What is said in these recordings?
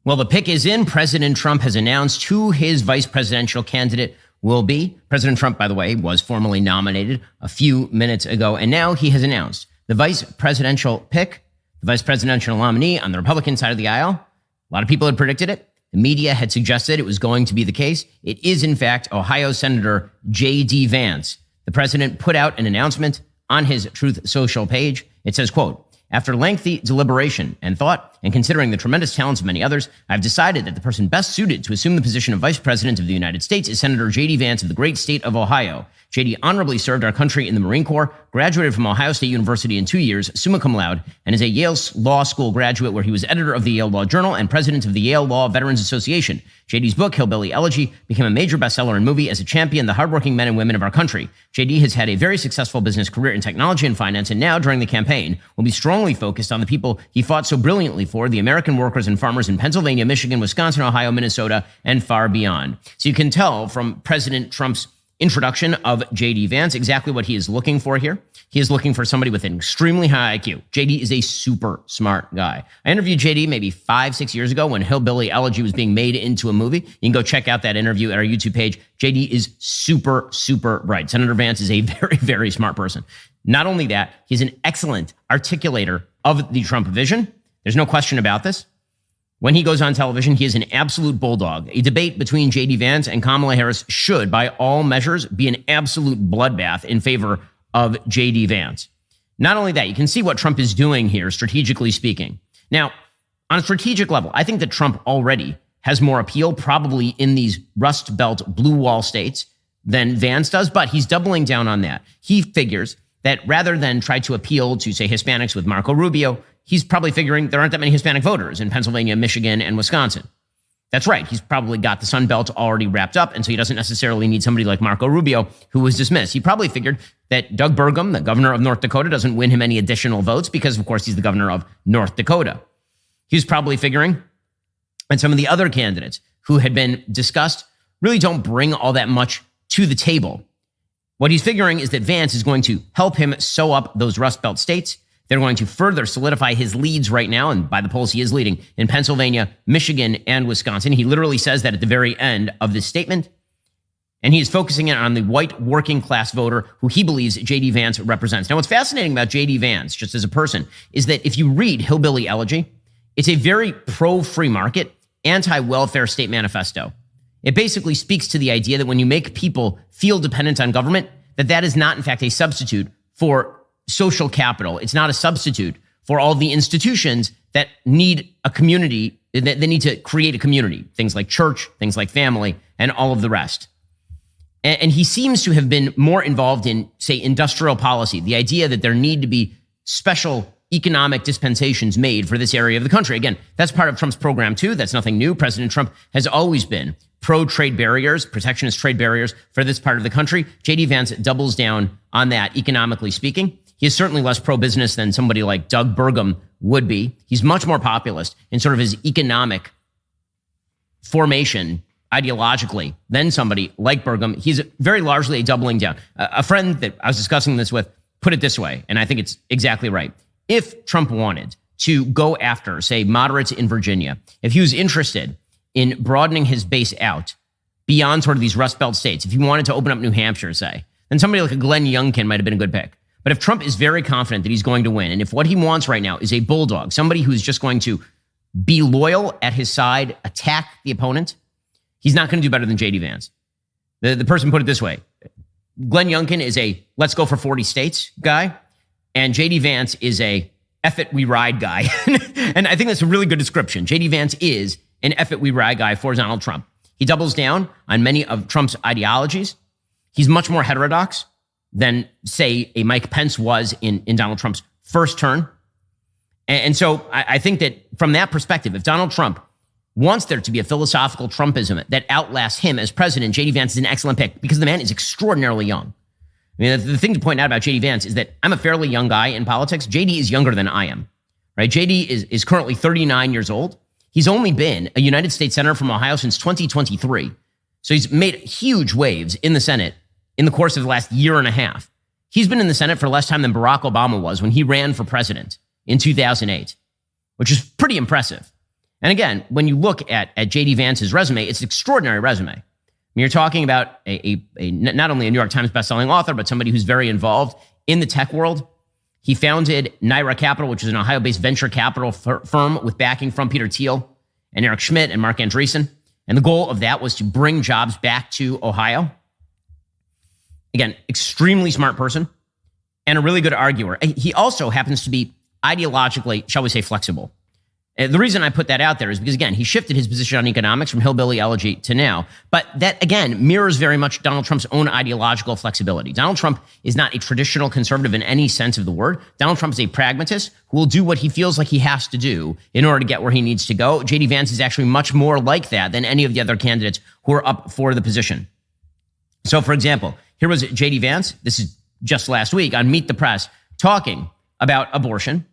Well, the pick is in. President Trump has announced who his vice presidential candidate will be. President Trump, by the way, was formally nominated a few minutes ago, and now he has announced the vice presidential pick, the vice presidential nominee on the Republican side of the aisle. A lot of people had predicted it. The media had suggested it was going to be the case. It is, in fact, Ohio Senator J.D. Vance. The president put out an announcement on his Truth Social page. It says, quote, "After lengthy deliberation and thought, and considering the tremendous talents of many others, I've decided that the person best suited to assume the position of Vice President of the United States is Senator J.D. Vance of the great state of Ohio. J.D. honorably served our country in the Marine Corps, graduated from Ohio State University in 2 years, summa cum laude, and is a Yale Law School graduate where he was editor of the Yale Law Journal and president of the Yale Law Veterans Association. J.D.'s book, Hillbilly Elegy, became a major bestseller and movie as a champion the hardworking men and women of our country. J.D. has had a very successful business career in technology and finance, and now, during the campaign, will be strongly focused on the people he fought so brilliantly for, the American workers and farmers in Pennsylvania, Michigan, Wisconsin, Ohio, Minnesota, and far beyond." So you can tell from President Trump's introduction of J.D. Vance exactly what he is looking for here. He is looking for somebody with an extremely high IQ. J.D. is a super smart guy. I interviewed J.D. maybe 5-6 years ago when Hillbilly Elegy was being made into a movie. You can go check out that interview at our YouTube page. J.D. is super, super bright. Senator Vance is a very, very smart person. Not only that, he's an excellent articulator of the Trump vision. There's no question about this. When he goes on television, he is an absolute bulldog. A debate between J.D. Vance and Kamala Harris should, by all measures, be an absolute bloodbath in favor of J.D. Vance. Not only that, you can see what Trump is doing here, strategically speaking. Now, on a strategic level, I think that Trump already has more appeal, probably in these Rust Belt blue wall states, than Vance does, but he's doubling down on that. He figures that rather than try to appeal to, say, Hispanics with Marco Rubio, he's probably figuring there aren't that many Hispanic voters in Pennsylvania, Michigan, and Wisconsin. That's right. He's probably got the Sun Belt already wrapped up, and so he doesn't necessarily need somebody like Marco Rubio, who was dismissed. He probably figured that Doug Burgum, the governor of North Dakota, doesn't win him any additional votes because, of course, he's the governor of North Dakota. He's probably figuring, and some of the other candidates who had been discussed really don't bring all that much to the table. What he's figuring is that Vance is going to help him sew up those Rust Belt states. They're going to further solidify his leads right now, and by the polls he is leading, in Pennsylvania, Michigan, and Wisconsin. He literally says that at the very end of this statement. And he is focusing in on the white working class voter who he believes J.D. Vance represents. Now, what's fascinating about J.D. Vance, just as a person, is that if you read Hillbilly Elegy, it's a very pro-free market, anti-welfare state manifesto. It basically speaks to the idea that when you make people feel dependent on government, that is not, in fact, a substitute for social capital. It's not a substitute for all the institutions that need a community, that they need to create a community, things like church, things like family, and all of the rest. And he seems to have been more involved in, say, industrial policy, the idea that there need to be special economic dispensations made for this area of the country. Again, that's part of Trump's program too. That's nothing new. President Trump has always been pro-trade barriers, protectionist trade barriers for this part of the country. J.D. Vance doubles down on that, economically speaking. He is certainly less pro-business than somebody like Doug Burgum would be. He's much more populist in sort of his economic formation ideologically than somebody like Burgum. He's very largely a doubling down. A friend that I was discussing this with put it this way, and I think it's exactly right. If Trump wanted to go after, say, moderates in Virginia, if he was interested in broadening his base out beyond sort of these Rust Belt states, if he wanted to open up New Hampshire, say, then somebody like a Glenn Youngkin might have been a good pick. But if Trump is very confident that he's going to win, and if what he wants right now is a bulldog, somebody who's just going to be loyal at his side, attack the opponent, he's not going to do better than J.D. Vance. The person put it this way. Glenn Youngkin is a let's go for 40 states guy, and J.D. Vance is a F it, we ride guy. And I think that's a really good description. J.D. Vance is an F it, we ride guy for Donald Trump. He doubles down on many of Trump's ideologies. He's much more heterodox than, say, a Mike Pence was in Donald Trump's first term. And so I think that from that perspective, if Donald Trump wants there to be a philosophical Trumpism that outlasts him as president, J.D. Vance is an excellent pick because the man is extraordinarily young. I mean, the thing to point out about J.D. Vance is that I'm a fairly young guy in politics. J.D. is younger than I am, right? J.D. is currently 39 years old. He's only been a United States Senator from Ohio since 2023. So he's made huge waves in the Senate in the course of the last year and a half. He's been in the Senate for less time than Barack Obama was when he ran for president in 2008, which is pretty impressive. And again, when you look at J.D. Vance's resume, it's an extraordinary resume. I mean, you're talking about a not only a New York Times bestselling author, but somebody who's very involved in the tech world. He founded Naira Capital, which is an Ohio-based venture capital firm with backing from Peter Thiel and Eric Schmidt and Mark Andreessen. And the goal of that was to bring jobs back to Ohio. Again, extremely smart person and a really good arguer. He also happens to be ideologically, shall we say, flexible. The reason I put that out there is because, again, he shifted his position on economics from hillbilly elegy to now. But that, again, mirrors very much Donald Trump's own ideological flexibility. Donald Trump is not a traditional conservative in any sense of the word. Donald Trump is a pragmatist who will do what he feels like he has to do in order to get where he needs to go. J.D. Vance is actually much more like that than any of the other candidates who are up for the position. So, for example, here was J.D. Vance. This is just last week on Meet the Press talking about abortion.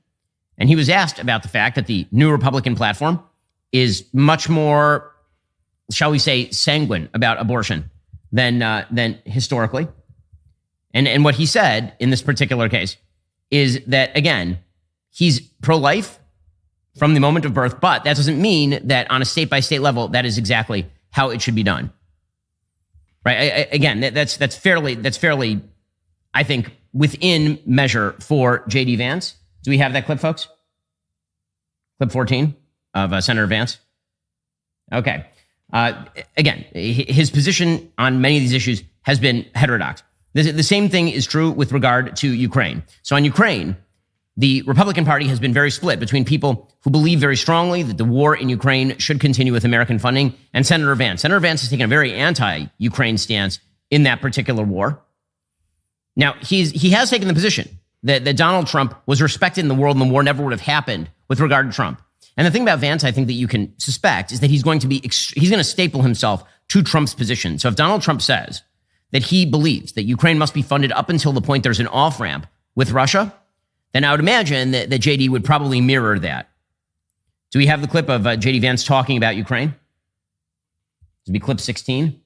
And he was asked about the fact that the new Republican platform is much more, shall we say, sanguine about abortion than historically. And what he said in this particular case is that, again, he's pro-life from the moment of birth, but that doesn't mean that on a state-by-state level, that is exactly how it should be done. Right? Again, that's fairly, I think, within measure for J.D. Vance. Do we have that clip, folks? Clip 14 of Senator Vance. Okay. Again, his position on many of these issues has been heterodox. The same thing is true with regard to Ukraine. So on Ukraine, the Republican Party has been very split between people who believe very strongly that the war in Ukraine should continue with American funding and Senator Vance. Senator Vance has taken a very anti-Ukraine stance in that particular war. Now, he has taken the position that Donald Trump was respected in the world and the war never would have happened with regard to Trump. And the thing about Vance, I think that you can suspect, is that he's going to staple himself to Trump's position. So if Donald Trump says that he believes that Ukraine must be funded up until the point there's an off-ramp with Russia, then I would imagine that JD would probably mirror that. Do we have the clip of JD Vance talking about Ukraine? This would be clip 16.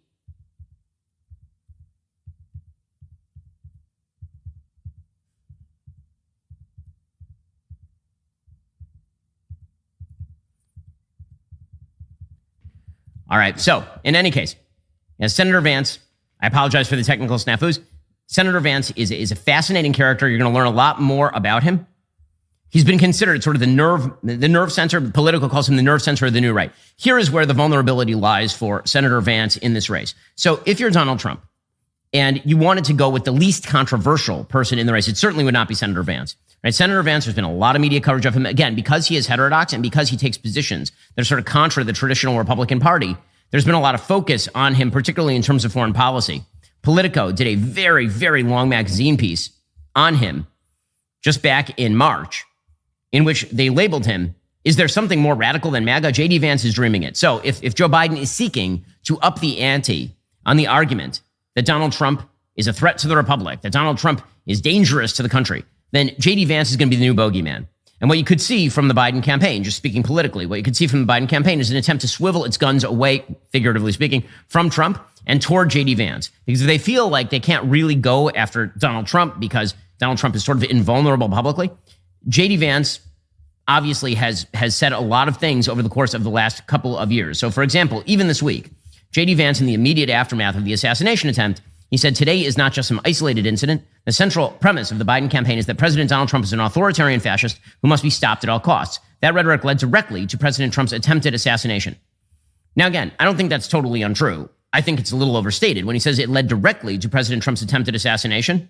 All right. So in any case, as Senator Vance, I apologize for the technical snafus. Senator Vance is a fascinating character. You're going to learn a lot more about him. He's been considered sort of the nerve center. Politico calls him the nerve center of the new right. Here is where the vulnerability lies for Senator Vance in this race. So if you're Donald Trump and you wanted to go with the least controversial person in the race, it certainly would not be Senator Vance. Right? Senator Vance, there's been a lot of media coverage of him. Again, because he is heterodox and because he takes positions that are sort of contra the traditional Republican Party, there's been a lot of focus on him, particularly in terms of foreign policy. Politico did a very, very long magazine piece on him just back in March, in which they labeled him, is there something more radical than MAGA? J.D. Vance is dreaming it. So if Joe Biden is seeking to up the ante on the argument that Donald Trump is a threat to the republic, that Donald Trump is dangerous to the country, then J.D. Vance is going to be the new bogeyman. And what you could see from the Biden campaign, just speaking politically, what you could see from the Biden campaign is an attempt to swivel its guns away, figuratively speaking, from Trump and toward J.D. Vance. Because if they feel like they can't really go after Donald Trump because Donald Trump is sort of invulnerable publicly, J.D. Vance obviously has said a lot of things over the course of the last couple of years. So, for example, even this week, J.D. Vance, in the immediate aftermath of the assassination attempt, he said, today is not just some isolated incident. The central premise of the Biden campaign is that President Donald Trump is an authoritarian fascist who must be stopped at all costs. That rhetoric led directly to President Trump's attempted assassination. Now, again, I don't think that's totally untrue. I think it's a little overstated when he says it led directly to President Trump's attempted assassination.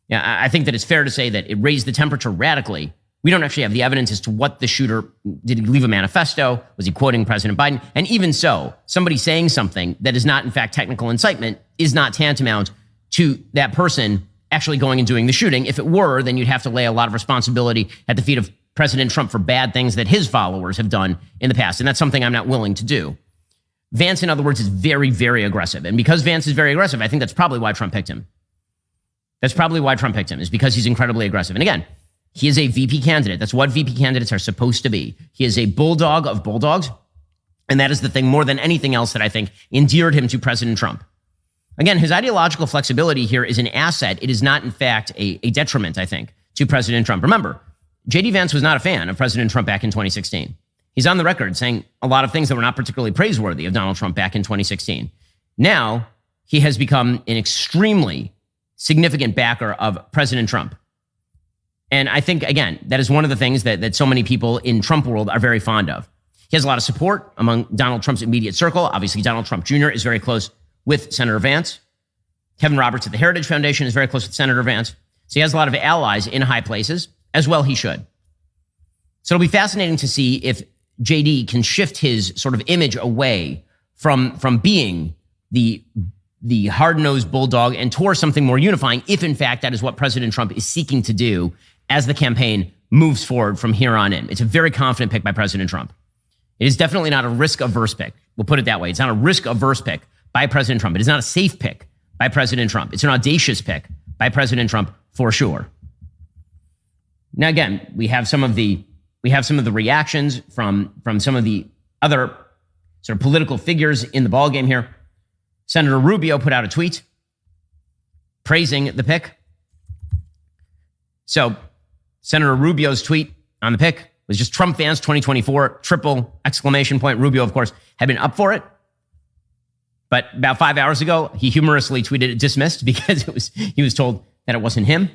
Yeah, I think that it's fair to say that it raised the temperature radically. We don't actually have the evidence as to what the shooter, did he leave a manifesto? Was he quoting President Biden? And even so, somebody saying something that is not in fact technical incitement is not tantamount to that person actually going and doing the shooting. If it were, then you'd have to lay a lot of responsibility at the feet of President Trump for bad things that his followers have done in the past. And that's something I'm not willing to do. Vance, in other words, is very, very aggressive. And because Vance is very aggressive, I think that's probably why Trump picked him. That's probably why Trump picked him, is because he's incredibly aggressive. And again, he is a VP candidate. That's what VP candidates are supposed to be. He is a bulldog of bulldogs. And that is the thing more than anything else that I think endeared him to President Trump. Again, his ideological flexibility here is an asset. It is not, in fact, a detriment, I think, to President Trump. Remember, J.D. Vance was not a fan of President Trump back in 2016. He's on the record saying a lot of things that were not particularly praiseworthy of Donald Trump back in 2016. Now, he has become an extremely significant backer of President Trump. And I think, again, that is one of the things that so many people in Trump world are very fond of. He has a lot of support among Donald Trump's immediate circle. Obviously, Donald Trump Jr. is very close with Senator Vance. Kevin Roberts at the Heritage Foundation is very close with Senator Vance. So he has a lot of allies in high places, as well he should. So it'll be fascinating to see if JD can shift his sort of image away from being the hard-nosed bulldog and towards something more unifying, if in fact that is what President Trump is seeking to do as the campaign moves forward from here on in. It's a very confident pick by President Trump. It is definitely not a risk-averse pick. We'll put it that way. It's not a risk-averse pick by President Trump. It is not a safe pick by President Trump. It's an audacious pick by President Trump for sure. Now, again, we have some of the reactions from some of the other sort of political figures in the ballgame here. Senator Rubio put out a tweet praising the pick. So Senator Rubio's tweet on the pick was just Trump Vance 2024, triple exclamation point. Rubio, of course, had been up for it. But about 5 hours ago, he humorously tweeted it dismissed because he was told that it wasn't him.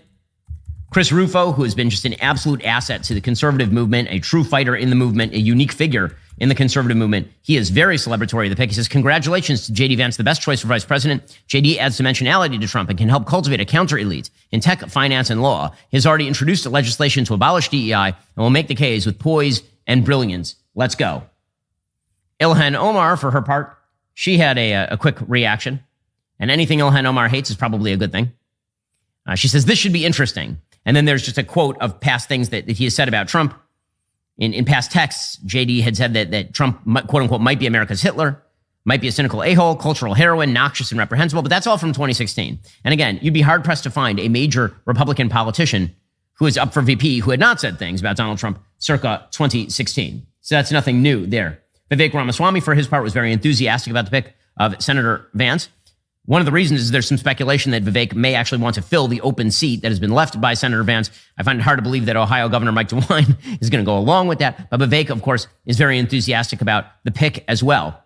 Chris Rufo, who has been just an absolute asset to the conservative movement, a true fighter in the movement, a unique figure in the conservative movement. He is very celebratory of the pick. He says, congratulations to J.D. Vance, the best choice for vice president. J.D. adds dimensionality to Trump and can help cultivate a counter-elite in tech, finance, and law. He has already introduced legislation to abolish DEI and will make the case with poise and brilliance. Let's go. Ilhan Omar, for her part, she had a quick reaction. And anything Ilhan Omar hates is probably a good thing. She says, this should be interesting. And then there's just a quote of past things that he has said about Trump. In past texts, JD had said that Trump, quote unquote, might be America's Hitler, might be a cynical a-hole, cultural heroine, noxious and reprehensible, but that's all from 2016. And again, you'd be hard pressed to find a major Republican politician who is up for VP who had not said things about Donald Trump circa 2016. So that's nothing new there. Vivek Ramaswamy, for his part, was very enthusiastic about the pick of Senator Vance. One of the reasons is there's some speculation that Vivek may actually want to fill the open seat that has been left by Senator Vance. I find it hard to believe that Ohio Governor Mike DeWine is going to go along with that. But Vivek, of course, is very enthusiastic about the pick as well.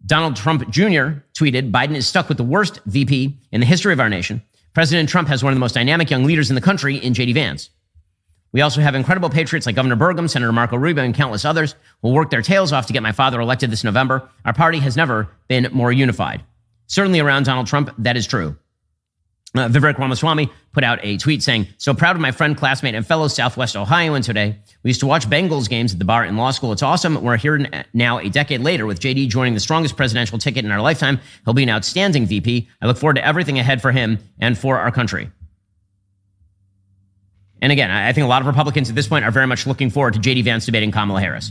Donald Trump Jr. tweeted, Biden is stuck with the worst VP in the history of our nation. President Trump has one of the most dynamic young leaders in the country in J.D. Vance. We also have incredible patriots like Governor Burgum, Senator Marco Rubio, and countless others who will work their tails off to get my father elected this November. Our party has never been more unified. Certainly around Donald Trump, that is true. Vivek Ramaswamy put out a tweet saying, so proud of my friend, classmate, and fellow Southwest Ohioan today. We used to watch Bengals games at the bar in law school. It's awesome. We're here now a decade later with JD joining the strongest presidential ticket in our lifetime. He'll be an outstanding VP. I look forward to everything ahead for him and for our country. And again, I think a lot of Republicans at this point are very much looking forward to J.D. Vance debating Kamala Harris.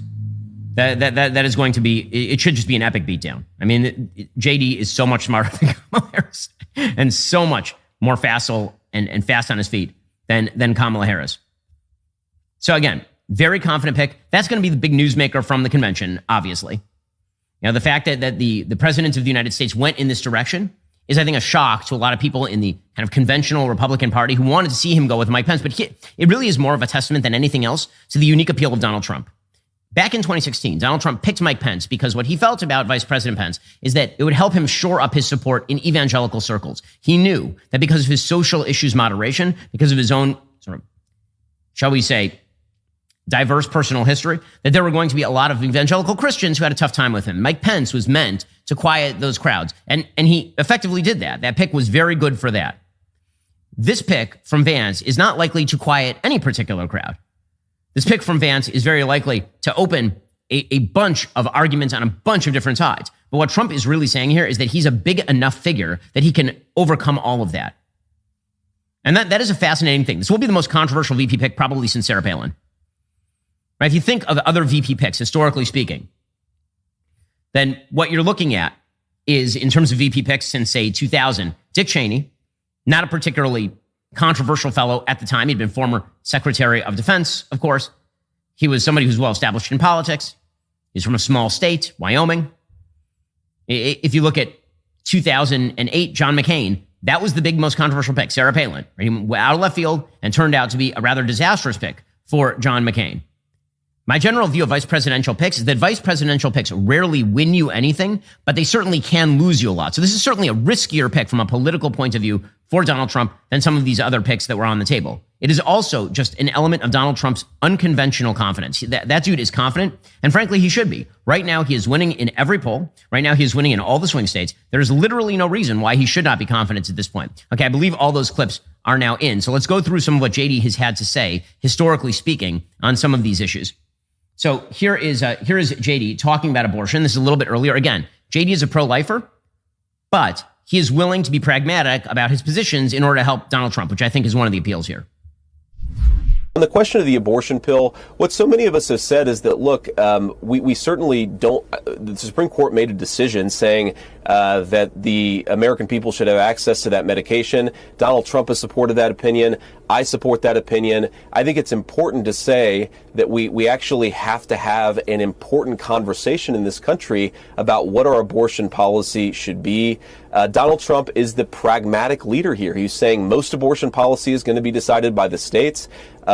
That is going to be, it should just be an epic beatdown. I mean, J.D. is so much smarter than Kamala Harris and so much more facile and fast on his feet than Kamala Harris. So again, very confident pick. That's going to be the big newsmaker from the convention, obviously. Now, the fact that the president of the United States went in this direction is, I think, a shock to a lot of people in the kind of conventional Republican Party who wanted to see him go with Mike Pence. But it really is more of a testament than anything else to the unique appeal of Donald Trump. Back in 2016, Donald Trump picked Mike Pence because what he felt about Vice President Pence is that it would help him shore up his support in evangelical circles. He knew that because of his social issues moderation, because of his own sort of, shall we say, diverse personal history, that there were going to be a lot of evangelical Christians who had a tough time with him. Mike Pence was meant to quiet those crowds. And he effectively did that. That pick was very good for that. This pick from Vance is not likely to quiet any particular crowd. This pick from Vance is very likely to open a bunch of arguments on a bunch of different sides. But what Trump is really saying here is that he's a big enough figure that he can overcome all of that. And that is a fascinating thing. This will be the most controversial VP pick probably since Sarah Palin. Right? If you think of other VP picks, historically speaking, then what you're looking at is, in terms of VP picks since, say, 2000, Dick Cheney, not a particularly controversial fellow at the time. He'd been former Secretary of Defense, of course. He was somebody who's well established in politics. He's from a small state, Wyoming. If you look at 2008, John McCain, that was the big, most controversial pick, Sarah Palin. He went out of left field and turned out to be a rather disastrous pick for John McCain. My general view of vice presidential picks is that vice presidential picks rarely win you anything, but they certainly can lose you a lot. So this is certainly a riskier pick from a political point of view for Donald Trump than some of these other picks that were on the table. It is also just an element of Donald Trump's unconventional confidence. That dude is confident, and frankly, he should be. Right now, he is winning in every poll. Right now, he is winning in all the swing states. There is literally no reason why he should not be confident at this point. Okay, I believe all those clips are now in. So let's go through some of what JD has had to say, historically speaking, on some of these issues. So here is JD talking about abortion. This is a little bit earlier. Again, JD is a pro-lifer, but he is willing to be pragmatic about his positions in order to help Donald Trump, which I think is one of the appeals here. On the question of the abortion pill, what so many of us have said is that, look, we certainly don't. The Supreme Court made a decision saying that the American people should have access to that medication. Donald Trump has supported that opinion. I support that opinion. I think it's important to say that we actually have to have an important conversation in this country about what our abortion policy should be. Donald Trump is the pragmatic leader here. He's saying most abortion policy is going to be decided by the states.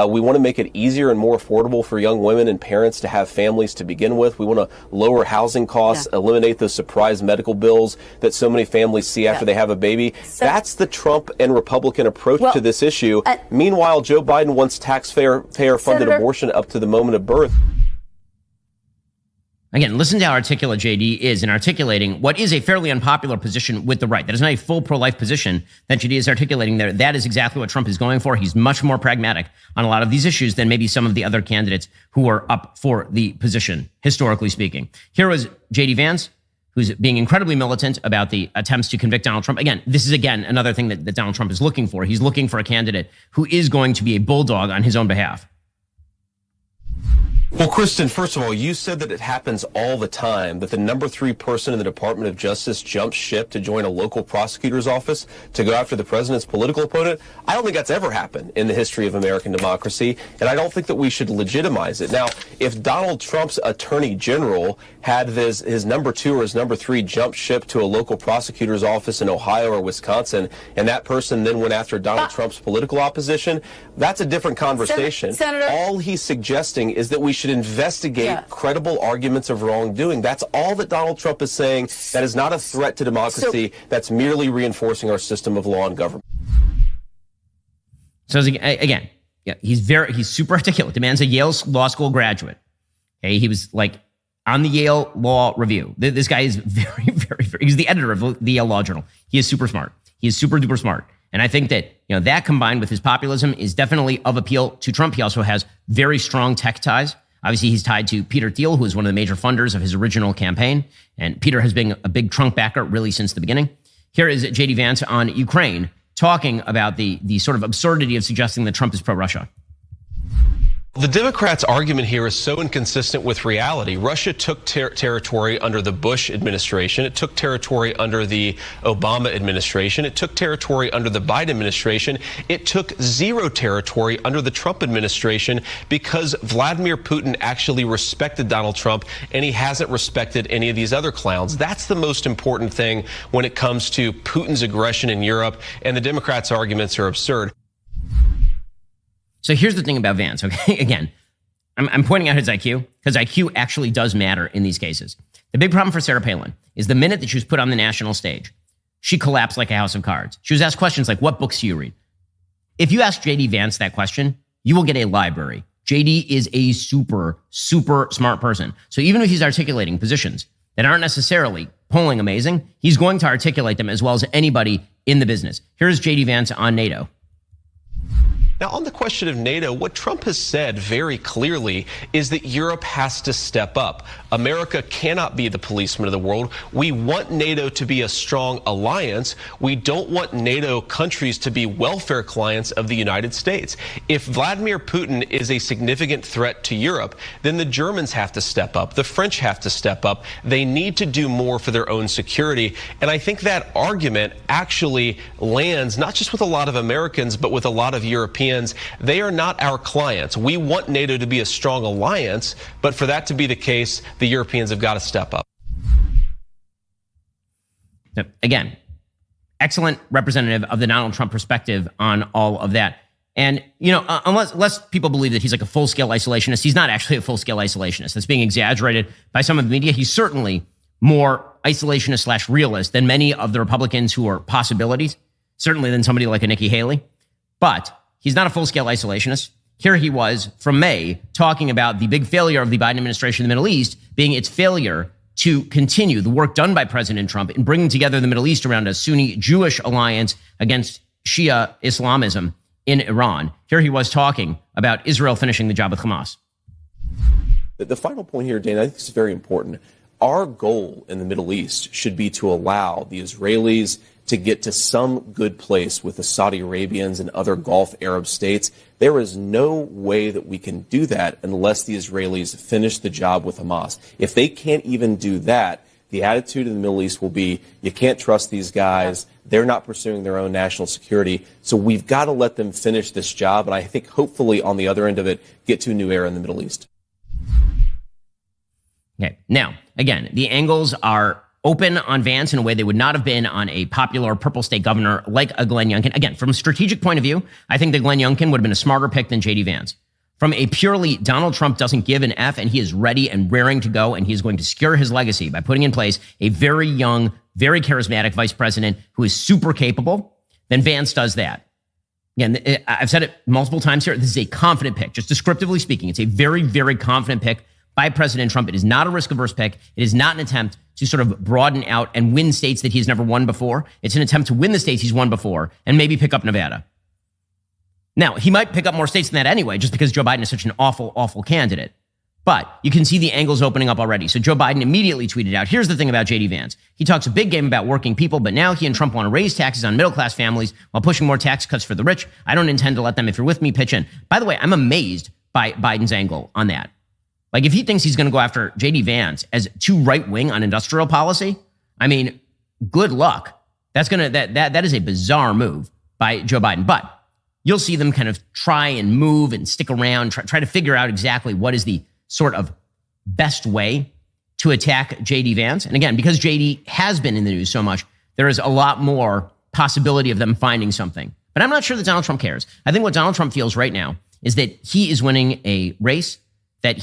We want to make it easier and more affordable for young women and parents to have families to begin with. We want to lower housing costs, eliminate those surprise medical bills that so many families see after they have a baby. So, that's the Trump and Republican approach to this issue. Meanwhile, Joe Biden wants taxpayer-funded abortion up to the moment of birth. Again, listen to how articulate JD is in articulating what is a fairly unpopular position with the right. That is not a full pro-life position that JD is articulating there. That is exactly what Trump is going for. He's much more pragmatic on a lot of these issues than maybe some of the other candidates who are up for the position, historically speaking. Here was JD Vance, who's being incredibly militant about the attempts to convict Donald Trump. Again, this is, another thing that Donald Trump is looking for. He's looking for a candidate who is going to be a bulldog on his own behalf. Well, Kristen, first of all, you said that it happens all the time, that the number 3 person in the Department of Justice jumps ship to join a local prosecutor's office to go after the president's political opponent. I don't think that's ever happened in the history of American democracy, and I don't think that we should legitimize it. Now, if Donald Trump's attorney general had his number 2 or his number 3 jump ship to a local prosecutor's office in Ohio or Wisconsin, and that person then went after Donald Trump's political opposition, that's a different conversation. Senator, all he's suggesting is that we should investigate credible arguments of wrongdoing. That's all that Donald Trump is saying. That is not a threat to democracy. That's merely reinforcing our system of law and government. So again, he's super articulate. The man's a Yale Law School graduate. Okay, he was like on the Yale Law Review. This guy is very, very, very. He's the editor of the Yale Law Journal. He is super smart. He is super duper smart. And I think that, that combined with his populism is definitely of appeal to Trump. He also has very strong tech ties. Obviously, he's tied to Peter Thiel, who is one of the major funders of his original campaign. And Peter has been a big Trump backer really since the beginning. Here is JD Vance on Ukraine talking about the sort of absurdity of suggesting that Trump is pro-Russia. The Democrats' argument here is so inconsistent with reality. Russia took territory under the Bush administration. It took territory under the Obama administration. It took territory under the Biden administration. It took 0 territory under the Trump administration because Vladimir Putin actually respected Donald Trump, and he hasn't respected any of these other clowns. That's the most important thing when it comes to Putin's aggression in Europe, and the Democrats' arguments are absurd. So here's the thing about Vance, okay? Again, I'm pointing out his IQ because IQ actually does matter in these cases. The big problem for Sarah Palin is the minute that she was put on the national stage, she collapsed like a house of cards. She was asked questions like, what books do you read? If you ask JD Vance that question, you will get a library. JD is a super, super smart person. So even if he's articulating positions that aren't necessarily polling amazing, he's going to articulate them as well as anybody in the business. Here's JD Vance on NATO. Now, on the question of NATO, what Trump has said very clearly is that Europe has to step up. America cannot be the policeman of the world. We want NATO to be a strong alliance. We don't want NATO countries to be welfare clients of the United States. If Vladimir Putin is a significant threat to Europe, then the Germans have to step up. The French have to step up. They need to do more for their own security. And I think that argument actually lands not just with a lot of Americans, but with a lot of Europeans. They are not our clients. We want NATO to be a strong alliance, but for that to be the case, the Europeans have got to step up. Again, excellent representative of the Donald Trump perspective on all of that. And, unless people believe that he's like a full-scale isolationist, he's not actually a full-scale isolationist. That's being exaggerated by some of the media. He's certainly more isolationist / realist than many of the Republicans who are possibilities, certainly than somebody like a Nikki Haley. But he's not a full-scale isolationist. Here he was from May talking about the big failure of the Biden administration in the Middle East being its failure to continue the work done by President Trump in bringing together the Middle East around a Sunni Jewish alliance against Shia Islamism in Iran. Here he was talking about Israel finishing the job with Hamas. The final point here, Dana, I think this is very important. Our goal in the Middle East should be to allow the Israelis to get to some good place with the Saudi Arabians and other Gulf Arab states. There is no way that we can do that unless the Israelis finish the job with Hamas. If they can't even do that, the attitude in the Middle East will be, you can't trust these guys. They're not pursuing their own national security. So we've got to let them finish this job. And I think hopefully on the other end of it, get to a new era in the Middle East. Okay. Now, again, the angles are open on Vance in a way they would not have been on a popular purple state governor like a Glenn Youngkin. Again, from a strategic point of view, I think that Glenn Youngkin would have been a smarter pick than J.D. Vance. From a purely Donald Trump doesn't give an F and he is ready and raring to go and he is going to secure his legacy by putting in place a very young, very charismatic vice president who is super capable, then Vance does that. Again, I've said it multiple times here. This is a confident pick. Just descriptively speaking, it's a very, very confident pick by President Trump. It is not a risk-averse pick. It is not an attempt to sort of broaden out and win states that he's never won before. It's an attempt to win the states he's won before and maybe pick up Nevada. Now, he might pick up more states than that anyway, just because Joe Biden is such an awful, awful candidate. But you can see the angles opening up already. So Joe Biden immediately tweeted out, here's the thing about J.D. Vance. He talks a big game about working people, but now he and Trump want to raise taxes on middle-class families while pushing more tax cuts for the rich. I don't intend to let them. If you're with me, pitch in. By the way, I'm amazed by Biden's angle on that. Like, if he thinks he's going to go after J.D. Vance as too right-wing on industrial policy, I mean, good luck. That is a bizarre move by Joe Biden. But you'll see them kind of try and move and stick around, try to figure out exactly what is the sort of best way to attack J.D. Vance. And again, because J.D. has been in the news so much, there is a lot more possibility of them finding something. But I'm not sure that Donald Trump cares. I think what Donald Trump feels right now is that he is winning a race, that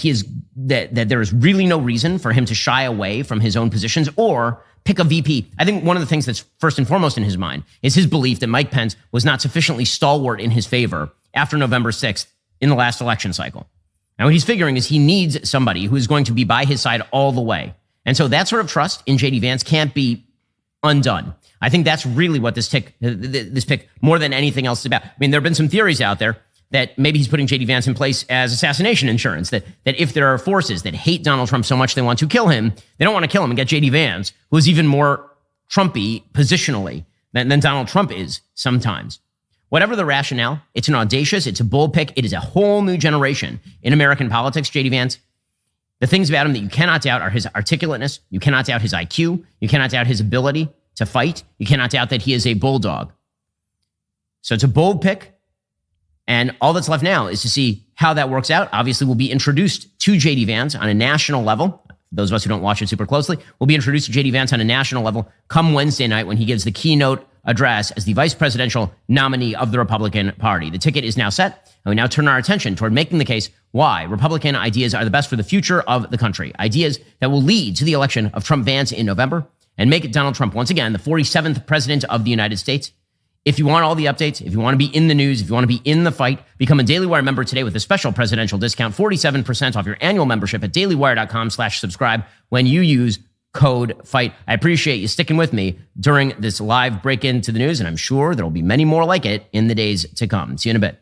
there is really no reason for him to shy away from his own positions or pick a VP. I think one of the things that's first and foremost in his mind is his belief that Mike Pence was not sufficiently stalwart in his favor after November 6th in the last election cycle. Now, what he's figuring is he needs somebody who is going to be by his side all the way. And so that sort of trust in J.D. Vance can't be undone. I think that's really what this pick, more than anything else, is about. I mean, there have been some theories out there that maybe he's putting J.D. Vance in place as assassination insurance, that if there are forces that hate Donald Trump so much they want to kill him, they don't want to kill him and get J.D. Vance, who is even more Trumpy positionally than Donald Trump is sometimes. Whatever the rationale, it's an audacious, it's a bold pick. It is a whole new generation in American politics, J.D. Vance. The things about him that you cannot doubt are his articulateness. You cannot doubt his IQ. You cannot doubt his ability to fight. You cannot doubt that he is a bulldog. So it's a bold pick. And all that's left now is to see how that works out. Obviously, we'll be introduced to J.D. Vance on a national level. Those of us who don't watch it super closely will be introduced to J.D. Vance on a national level come Wednesday night when he gives the keynote address as the vice presidential nominee of the Republican Party. The ticket is now set, and we now turn our attention toward making the case why Republican ideas are the best for the future of the country. Ideas that will lead to the election of Trump-Vance in November and make Donald Trump once again the 47th president of the United States. If you want all the updates, if you want to be in the news, if you want to be in the fight, become a Daily Wire member today with a special presidential discount, 47% off your annual membership at dailywire.com/subscribe when you use code FIGHT. I appreciate you sticking with me during this live break into the news, and I'm sure there will be many more like it in the days to come. See you in a bit.